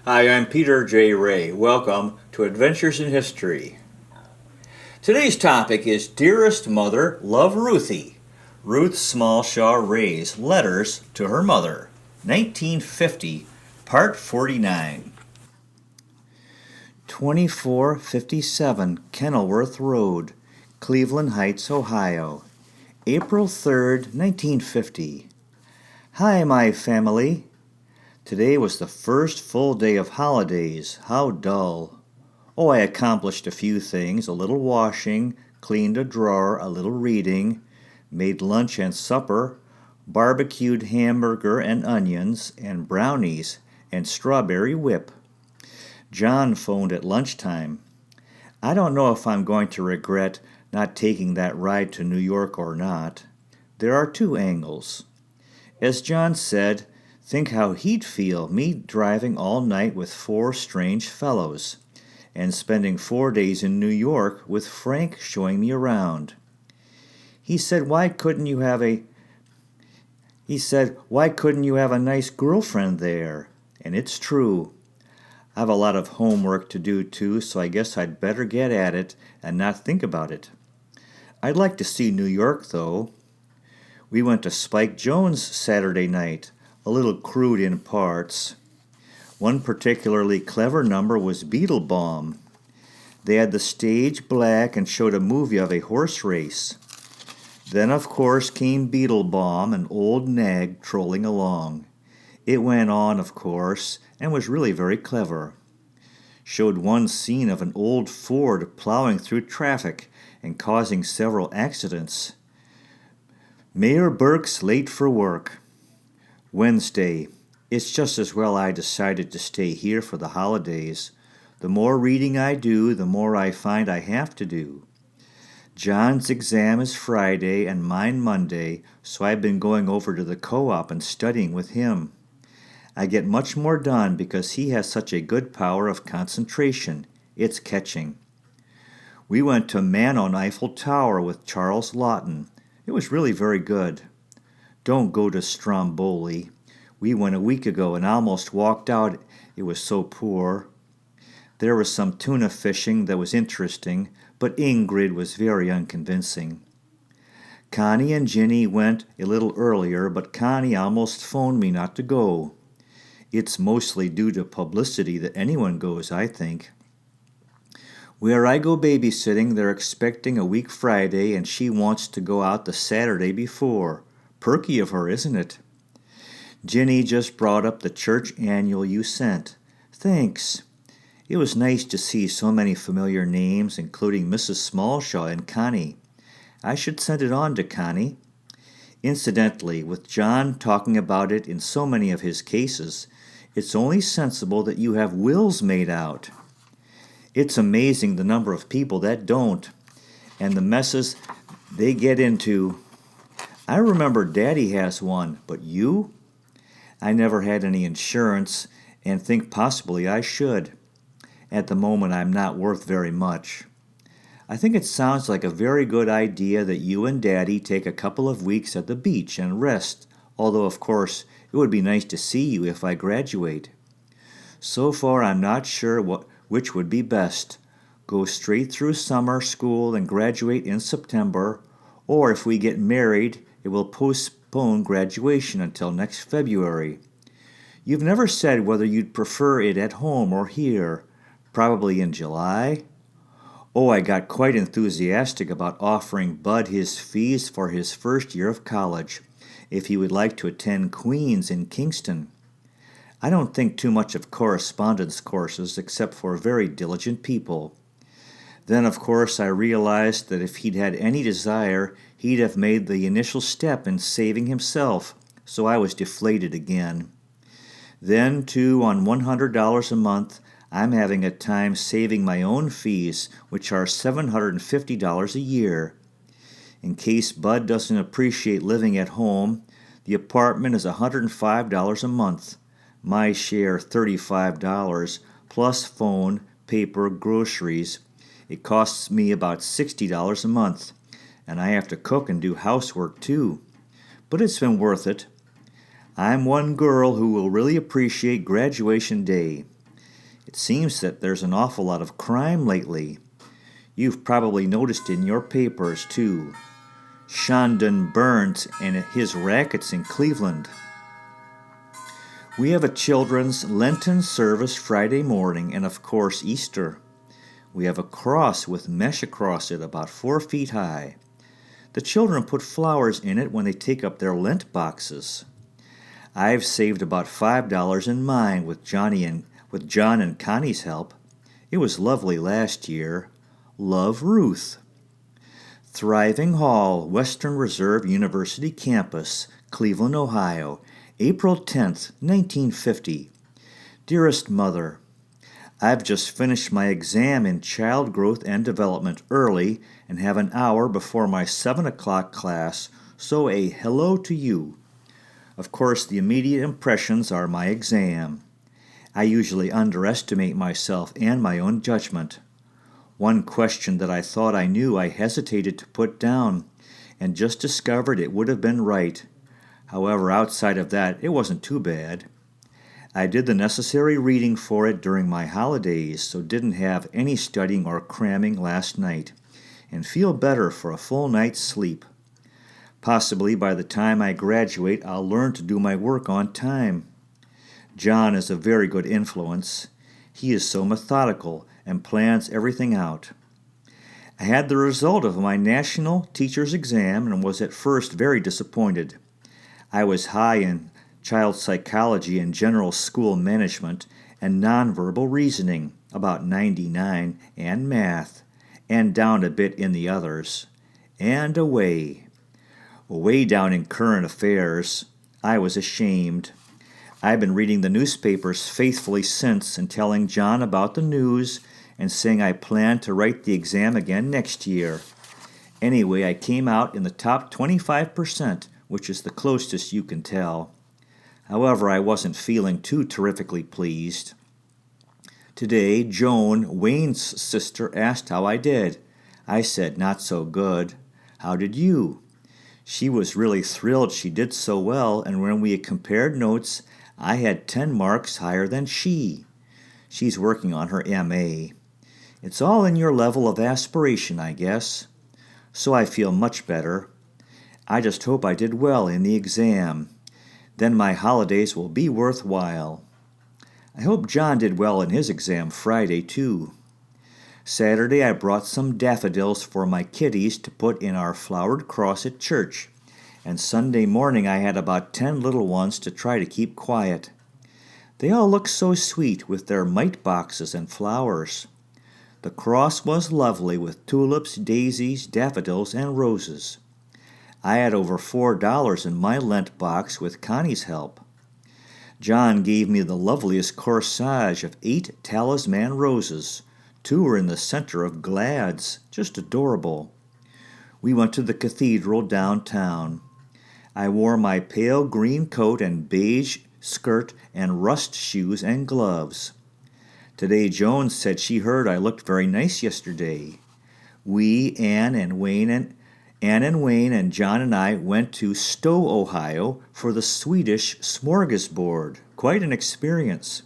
Hi, I'm Peter J. Ray. Welcome to Adventures in History. Today's topic is Dearest Mother, Love Ruthie. Ruth Smallshaw Ray's Letters to Her Mother, 1950, Part 49. 2457 Kenilworth Road, Cleveland Heights, Ohio, April 3rd, 1950. Hi, my family. Today was the first full day of holidays. How dull. Oh, I accomplished a few things, a little washing, cleaned a drawer, a little reading, made lunch and supper, barbecued hamburger and onions, and brownies, and strawberry whip. John phoned at lunchtime. I don't know if I'm going to regret not taking that ride to New York or not. There are two angles. As John said, think how he'd feel, me driving all night with four strange fellows, and spending 4 days in New York with Frank showing me around. He said, why couldn't you have a nice girlfriend there? And it's true. I've a lot of homework to do too, so I guess I'd better get at it and not think about it. I'd like to see New York, though. We went to Spike Jones Saturday night, a little crude in parts. One particularly clever number was Beetlebaum. They had the stage black and showed a movie of a horse race. Then, of course, came Beetlebaum, an old nag trolling along. It went on, of course, and was really very clever. Showed one scene of an old Ford plowing through traffic and causing several accidents. Mayor Burke's late for work. Wednesday. It's just as well I decided to stay here for the holidays. The more reading I do, the more I find I have to do. John's exam is Friday and mine Monday, so I've been going over to the co-op and studying with him. I get much more done because he has such a good power of concentration. It's catching. We went to Man on Eiffel Tower with Charles Lawton. It was really very good. Don't go to Stromboli. We went a week ago and almost walked out. It was so poor. There was some tuna fishing that was interesting, but Ingrid was very unconvincing. Connie and Ginny went a little earlier, but Connie almost phoned me not to go. It's mostly due to publicity that anyone goes, I think. Where I go babysitting, they're expecting a week Friday, and she wants to go out the Saturday before. Perky of her, isn't it? Ginny just brought up the church annual you sent. Thanks. It was nice to see so many familiar names, including Mrs. Smallshaw and Connie. I should send it on to Connie. Incidentally, with John talking about it in so many of his cases, it's only sensible that you have wills made out. It's amazing the number of people that don't, and the messes they get into. I remember Daddy has one, but you? I never had any insurance and think possibly I should. At the moment, I'm not worth very much. I think it sounds like a very good idea that you and Daddy take a couple of weeks at the beach and rest, although, of course, it would be nice to see you if I graduate. So far, I'm not sure which would be best. Go straight through summer school and graduate in September, or if we get married, it will postpone graduation until next February. You've never said whether you'd prefer it at home or here. Probably in July? Oh, I got quite enthusiastic about offering Bud his fees for his first year of college, if he would like to attend Queen's in Kingston. I don't think too much of correspondence courses except for very diligent people. Then, of course, I realized that if he'd had any desire, he'd have made the initial step in saving himself, so I was deflated again. Then, too, on $100 a month, I'm having a time saving my own fees, which are $750 a year. In case Bud doesn't appreciate living at home, the apartment is $105 a month. My share $35, plus phone, paper, groceries. It costs me about $60 a month, and I have to cook and do housework too. But it's been worth it. I'm one girl who will really appreciate graduation day. It seems that there's an awful lot of crime lately. You've probably noticed in your papers, too. Shandon Burns and his rackets in Cleveland. We have a children's Lenten service Friday morning and, of course, Easter. We have a cross with mesh across it about 4 feet high. The children put flowers in it when they take up their Lent boxes. I've saved about $5 in mine with John and Connie's help. It was lovely last year. Love, Ruth. Thriving Hall, Western Reserve University Campus, Cleveland, Ohio, April 10th, 1950. Dearest Mother, I've just finished my exam in Child Growth and Development early and have an hour before my 7 o'clock class, so a hello to you. Of course, the immediate impressions are my exam. I usually underestimate myself and my own judgment. One question that I thought I knew I hesitated to put down, and just discovered it would have been right. However, outside of that, it wasn't too bad. I did the necessary reading for it during my holidays, so didn't have any studying or cramming last night, and feel better for a full night's sleep. Possibly by the time I graduate, I'll learn to do my work on time. John is a very good influence. He is so methodical and plans everything out. I had the result of my national teacher's exam and was at first very disappointed. I was high in child psychology and general school management and nonverbal reasoning, about 99, and math, and down a bit in the others. And away down in current affairs. I was ashamed. I've been reading the newspapers faithfully since and telling John about the news and saying I plan to write the exam again next year. Anyway, I came out in the top 25%, which is the closest you can tell. However, I wasn't feeling too terrifically pleased. Today, Joan, Wayne's sister, asked how I did. I said, not so good. How did you? She was really thrilled she did so well, and when we compared notes, I had 10 marks higher than she. She's working on her M.A. It's all in your level of aspiration, I guess. So I feel much better. I just hope I did well in the exam. Then my holidays will be worthwhile. I hope John did well in his exam Friday, too. Saturday I brought some daffodils for my kiddies to put in our flowered cross at church, and Sunday morning I had about 10 little ones to try to keep quiet. They all looked so sweet with their mite boxes and flowers. The cross was lovely with tulips, daisies, daffodils, and roses. I had over $4 in my Lent box with Connie's help. John gave me the loveliest corsage of 8 talisman roses. 2 were in the center of glads, just adorable. We went to the cathedral downtown. I wore my pale green coat and beige skirt and rust shoes and gloves. Today Joan said she heard I looked very nice yesterday. We, Ann and Wayne and John and I went to Stowe, Ohio for the Swedish smorgasbord. Quite an experience.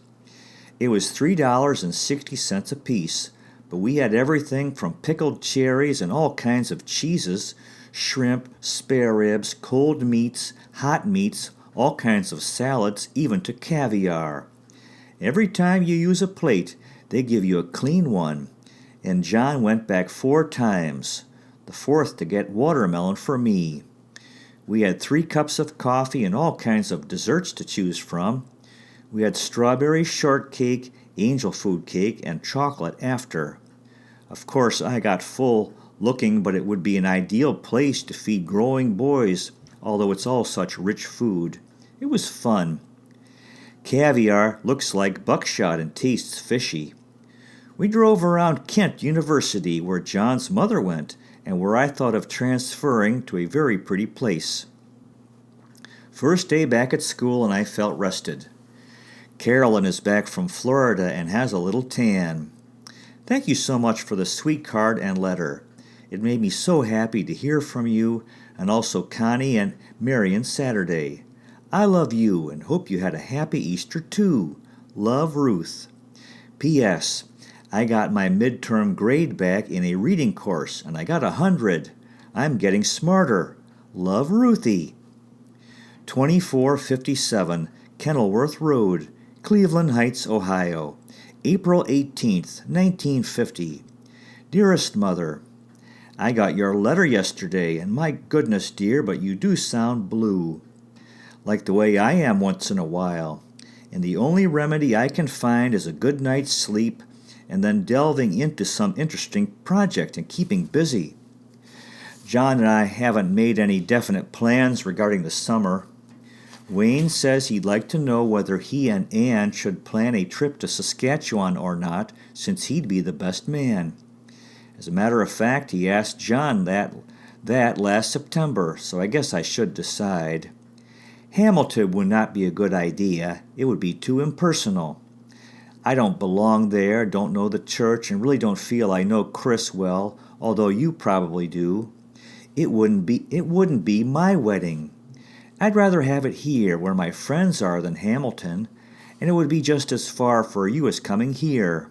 It was $3.60 apiece, but we had everything from pickled cherries and all kinds of cheeses, shrimp, spare ribs, cold meats, hot meats, all kinds of salads, even to caviar. Every time you use a plate, they give you a clean one, and John went back 4 times, the 4th to get watermelon for me. We had 3 cups of coffee and all kinds of desserts to choose from. We had strawberry shortcake, angel food cake, and chocolate after. Of course, I got full looking, but it would be an ideal place to feed growing boys, although it's all such rich food. It was fun. Caviar looks like buckshot and tastes fishy. We drove around Kent University, where John's mother went, and where I thought of transferring to a very pretty place. First day back at school, and I felt rested. Carolyn is back from Florida and has a little tan. Thank you so much for the sweet card and letter. It made me so happy to hear from you, and also Connie and Marion Saturday. I love you and hope you had a happy Easter too. Love, Ruth. P.S. I got my midterm grade back in a reading course, and I got 100. I'm getting smarter. Love, Ruthie. 2457 Kenilworth Road, Cleveland Heights, Ohio, April 18th, 1950. Dearest Mother, I got your letter yesterday, and my goodness, dear, but you do sound blue. Like the way I am once in a while. And the only remedy I can find is a good night's sleep and then delving into some interesting project and keeping busy. John and I haven't made any definite plans regarding the summer. Wayne says he'd like to know whether he and Anne should plan a trip to Saskatchewan or not, since he'd be the best man. As a matter of fact, he asked John that last September, so I guess I should decide. Hamilton would not be a good idea. It would be too impersonal. I don't belong there, don't know the church, and really don't feel I know Chris well, although you probably do. It wouldn't be my wedding. I'd rather have it here where my friends are than Hamilton, and it would be just as far for you as coming here.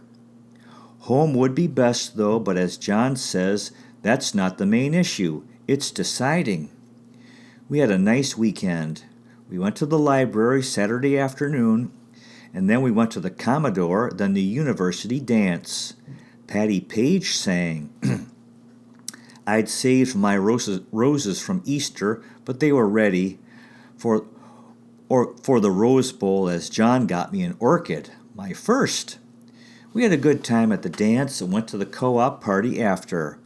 Home would be best, though, but as John says, that's not the main issue. It's deciding. We had a nice weekend. We went to the library Saturday afternoon, and then we went to the Commodore, then the university dance. Patty Page sang. I'd saved my roses from Easter, but they were ready for the Rose Bowl, as John got me an orchid, my first. We had a good time at the dance and went to the co-op party after.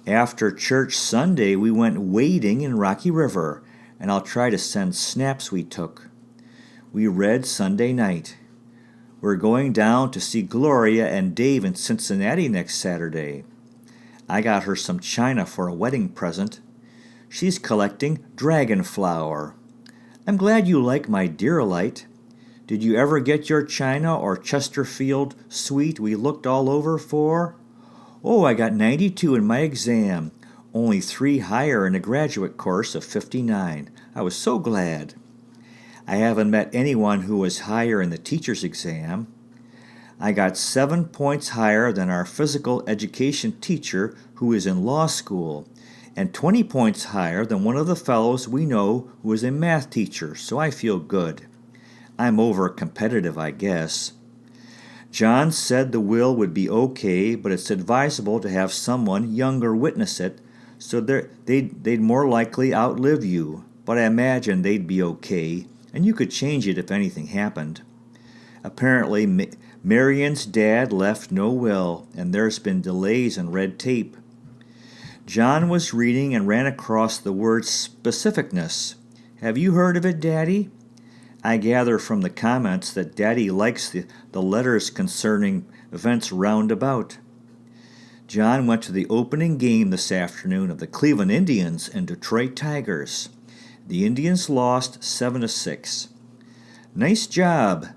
After church Sunday, we went wading in Rocky River, and I'll try to send snaps we took. We read Sunday night. We're going down to see Gloria and Dave in Cincinnati next Saturday. I got her some china for a wedding present. She's collecting dragon flower. I'm glad you like my Dearest. Did you ever get your china or Chesterfield suite we looked all over for? Oh, I got 92 in my exam, only 3 higher in a graduate course of 59. I was so glad. I haven't met anyone who was higher in the teacher's exam. I got 7 points higher than our physical education teacher who is in law school, and 20 points higher than one of the fellows we know who is a math teacher, so I feel good. I'm over-competitive, I guess. John said the will would be okay, but it's advisable to have someone younger witness it, so they'd more likely outlive you, but I imagine they'd be okay, and you could change it if anything happened. Apparently, Marion's dad left no will, and there's been delays and red tape. John was reading and ran across the word specificness. Have you heard of it, Daddy? I gather from the comments that Daddy likes the letters concerning events roundabout. John went to the opening game this afternoon of the Cleveland Indians and Detroit Tigers. The Indians lost 7-6. Nice job.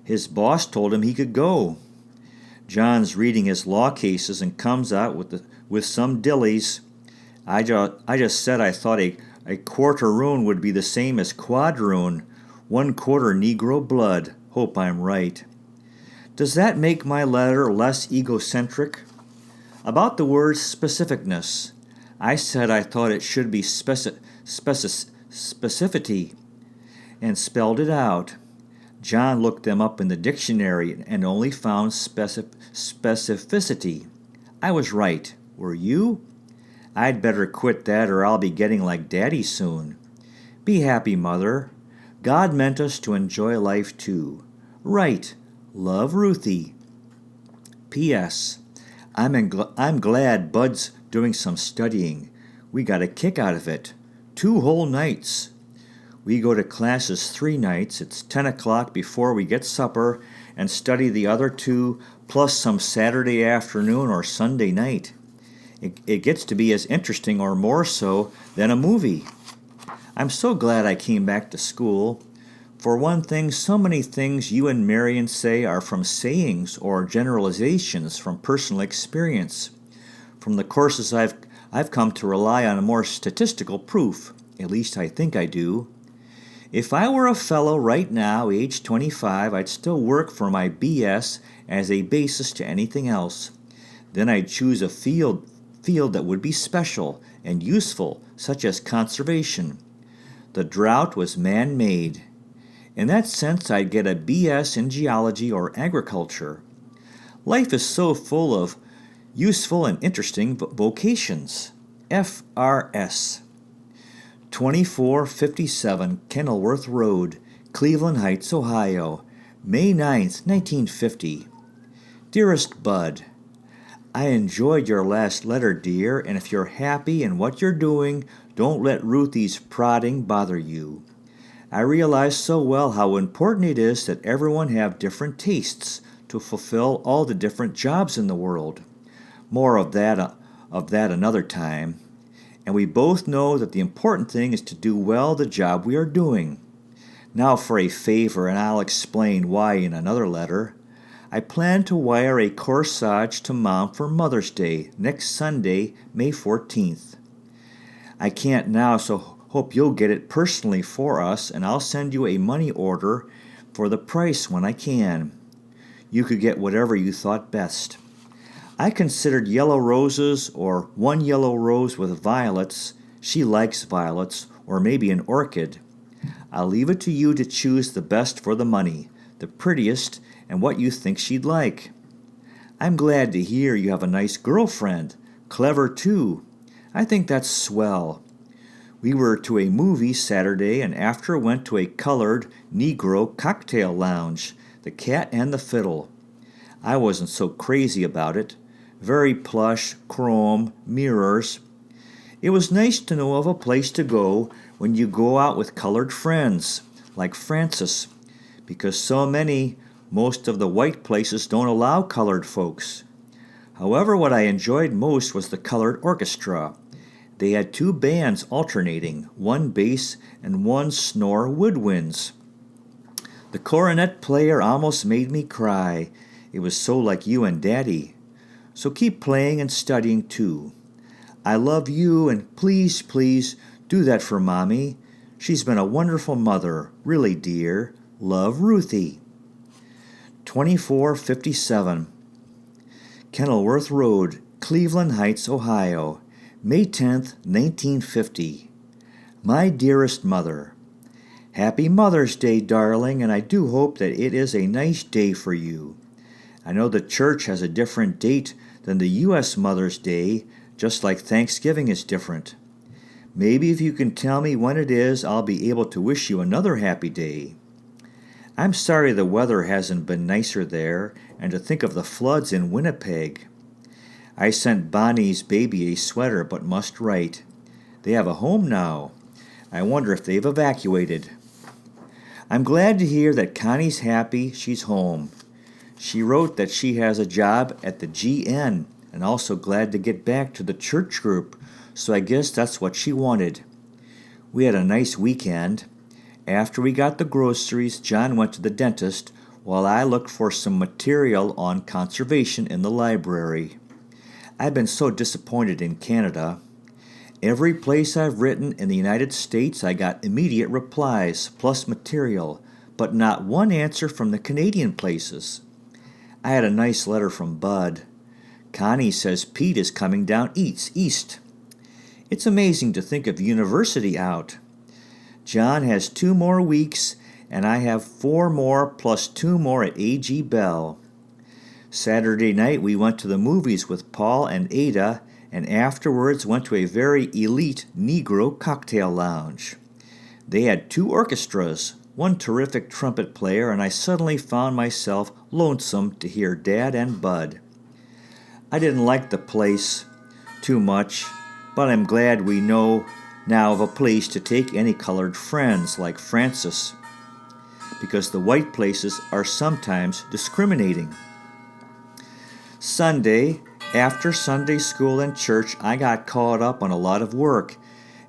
His boss told him he could go. John's reading his law cases and comes out with some dillies. I just said I thought a quarteroon would be the same as quadroon, 1/4 Negro blood. Hope I'm right. Does that make my letter less egocentric? About the word specificness, I said I thought it should be specificity, and spelled it out. John looked them up in the dictionary and only found specificity. I was right. Were you? I'd better quit that or I'll be getting like Daddy soon. Be happy, Mother. God meant us to enjoy life too. Right. Love, Ruthie. P.S. I'm glad Bud's doing some studying. We got a kick out of it. 2 whole nights. We go to classes 3 nights. It's 10 o'clock before we get supper and study the other 2, plus some Saturday afternoon or Sunday night. It gets to be as interesting or more so than a movie. I'm so glad I came back to school. For one thing, so many things you and Marion say are from sayings or generalizations from personal experience. From the courses I've come to rely on a more statistical proof. At least I think I do. If I were a fellow right now, age 25, I'd still work for my BS as a basis to anything else. Then I'd choose a field that would be special and useful, such as conservation. The drought was man-made. In that sense, I'd get a BS in geology or agriculture. Life is so full of useful and interesting vocations. FRS. 2457 Kenilworth Road, Cleveland Heights, Ohio, May 9th, 1950. Dearest Bud, I enjoyed your last letter, dear, and if you're happy in what you're doing, don't let Ruthie's prodding bother you. I realize so well how important it is that everyone have different tastes to fulfill all the different jobs in the world. More of that another time. And we both know that the important thing is to do well the job we are doing. Now for a favor, and I'll explain why in another letter. I plan to wire a corsage to Mom for Mother's Day, next Sunday, May 14th. I can't now, so hope you'll get it personally for us, and I'll send you a money order for the price when I can. You could get whatever you thought best. I considered yellow roses or one yellow rose with violets. She likes violets, or maybe an orchid. I'll leave it to you to choose the best for the money, the prettiest, and what you think she'd like. I'm glad to hear you have a nice girlfriend, clever too. I think that's swell. We were to a movie Saturday and after went to a colored Negro cocktail lounge, the Cat and the Fiddle. I wasn't so crazy about it. Very plush, chrome, mirrors. It was nice to know of a place to go when you go out with colored friends, like Francis, because most of the white places don't allow colored folks. However, what I enjoyed most was the colored orchestra. They had two bands alternating, one bass and one snore woodwinds. The cornet player almost made me cry. It was so like you and Daddy. So keep playing and studying too. I love you, and please, please do that for Mommy. She's been a wonderful mother, really dear. Love, Ruthie. 2457 Kenilworth Road, Cleveland Heights, Ohio, May 10th, 1950. My dearest mother, Happy Mother's Day, darling, and I do hope that it is a nice day for you. I know the church has a different date than the U.S. Mother's Day, just like Thanksgiving is different. Maybe if you can tell me when it is, I'll be able to wish you another happy day. I'm sorry the weather hasn't been nicer there, and to think of the floods in Winnipeg. I sent Bonnie's baby a sweater, but must write. They have a home now. I wonder if they've evacuated. I'm glad to hear that Connie's happy she's home. She wrote that she has a job at the GN, and also glad to get back to the church group, so I guess that's what she wanted. We had a nice weekend. After we got the groceries, John went to the dentist, while I looked for some material on conservation in the library. I've been so disappointed in Canada. Every place I've written in the United States, I got immediate replies, plus material, but not one answer from the Canadian places. I had a nice letter from Bud. Connie says Pete is coming down east. It's amazing to think of university out. John has 2 more weeks, and I have 4 more plus 2 more at A.G. Bell. Saturday night we went to the movies with Paul and Ada, and afterwards went to a very elite Negro cocktail lounge. They had 2 orchestras, one terrific trumpet player, and I suddenly found myself lonesome to hear Dad and Bud. I didn't like the place too much, but I'm glad we know now of a place to take any colored friends like Francis, because the white places are sometimes discriminating. Sunday, after Sunday school and church, I got caught up on a lot of work.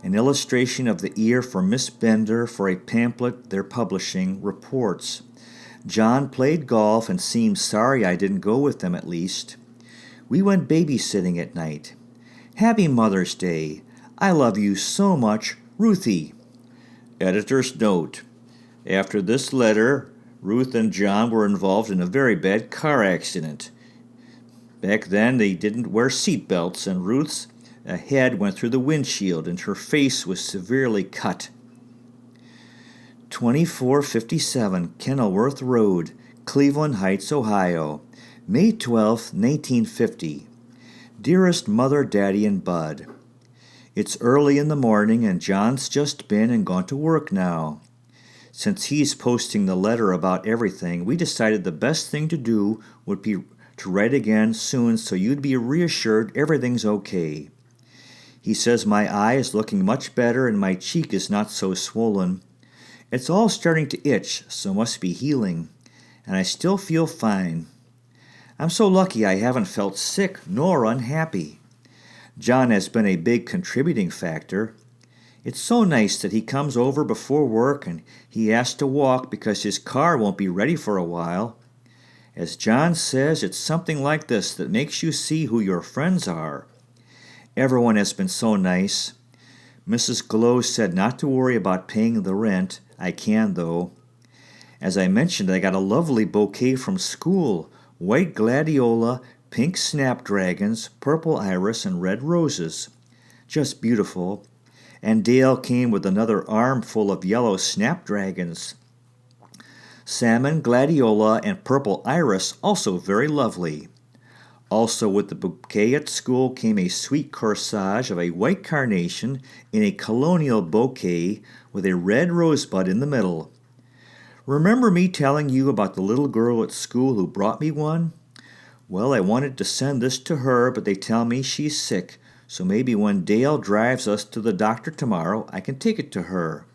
An illustration of the ear for Miss Bender for a pamphlet they're publishing reports. John played golf and seemed sorry I didn't go with them at least. We went babysitting at night. Happy Mother's Day. I love you so much, Ruthie. Editor's note. After this letter, Ruth and John were involved in a very bad car accident. Back then, they didn't wear seat belts, and Ruth's head went through the windshield, and her face was severely cut. 2457 Kenilworth Road, Cleveland Heights, Ohio, May 12, 1950. Dearest Mother, Daddy, and Bud, it's early in the morning, and John's just been and gone to work now. Since he's posting the letter about everything, we decided the best thing to do would be to write again soon so you'd be reassured everything's okay. He says my eye is looking much better and my cheek is not so swollen. It's all starting to itch, so must be healing, and I still feel fine. I'm so lucky I haven't felt sick nor unhappy. John has been a big contributing factor. It's so nice that he comes over before work and he has to walk because his car won't be ready for a while. As John says, it's something like this that makes you see who your friends are. Everyone has been so nice. Mrs. Glow said not to worry about paying the rent. I can, though. As I mentioned, I got a lovely bouquet from school. White gladiola, pink snapdragons, purple iris, and red roses. Just beautiful. And Dale came with another armful of yellow snapdragons. Salmon, gladiola, and purple iris, also very lovely. Also with the bouquet at school came a sweet corsage of a white carnation in a colonial bouquet with a red rosebud in the middle. Remember me telling you about the little girl at school who brought me one? Well, I wanted to send this to her, but they tell me she's sick, so maybe when Dale drives us to the doctor tomorrow, I can take it to her.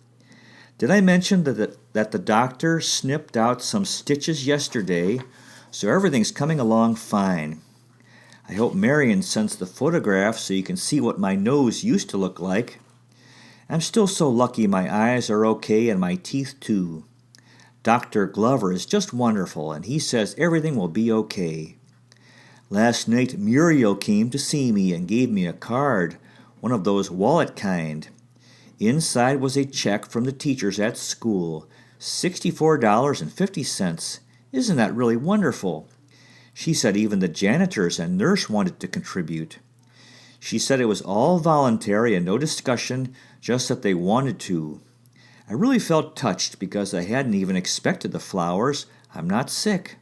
Did I mention that the doctor snipped out some stitches yesterday, so everything's coming along fine. I hope Marion sends the photograph so you can see what my nose used to look like. I'm still so lucky my eyes are okay and my teeth too. Dr. Glover is just wonderful, and he says everything will be okay. Last night, Muriel came to see me and gave me a card, one of those wallet kind. Inside was a check from the teachers at school, $64.50. Isn't that really wonderful? She said even the janitors and nurse wanted to contribute. She said it was all voluntary and no discussion, just that they wanted to. I really felt touched because I hadn't even expected the flowers. I'm not sick.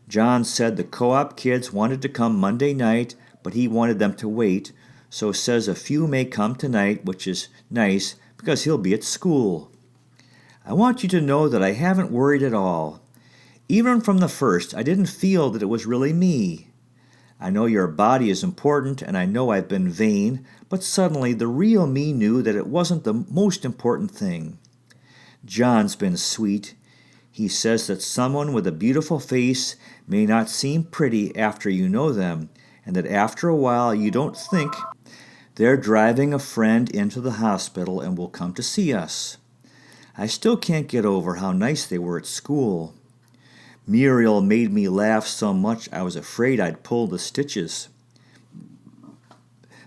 John said the co-op kids wanted to come Monday night, but he wanted them to wait, so says a few may come tonight, which is nice because he'll be at school. I want you to know that I haven't worried at all. Even from the first, I didn't feel that it was really me. I know your body is important, and I know I've been vain, but suddenly the real me knew that it wasn't the most important thing. John's been sweet. He says that someone with a beautiful face may not seem pretty after you know them, and that after a while you don't think they're driving a friend into the hospital and will come to see us. I still can't get over how nice they were at school. Muriel made me laugh so much I was afraid I'd pull the stitches.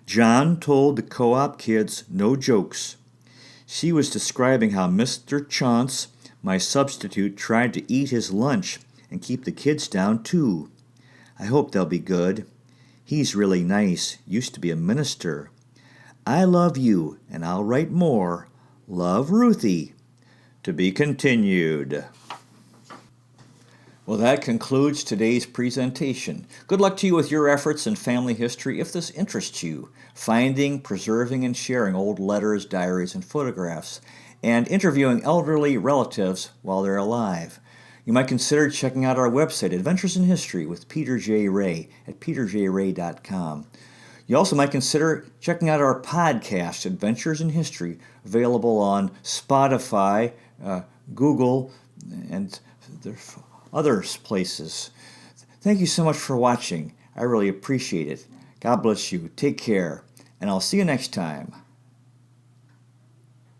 John told the co-op kids no jokes. She was describing how Mr. Chauncey, my substitute, tried to eat his lunch and keep the kids down too. I hope they'll be good. He's really nice, used to be a minister. I love you, and I'll write more. Love, Ruthie. To be continued. Well, that concludes today's presentation. Good luck to you with your efforts in family history if this interests you, finding, preserving, and sharing old letters, diaries, and photographs, and interviewing elderly relatives while they're alive. You might consider checking out our website, Adventures in History with Peter J. Ray at peterjray.com. You also might consider checking out our podcast, Adventures in History, available on Spotify, Google, and other places. Thank you so much for watching. I really appreciate it. God bless you. Take care, and I'll see you next time.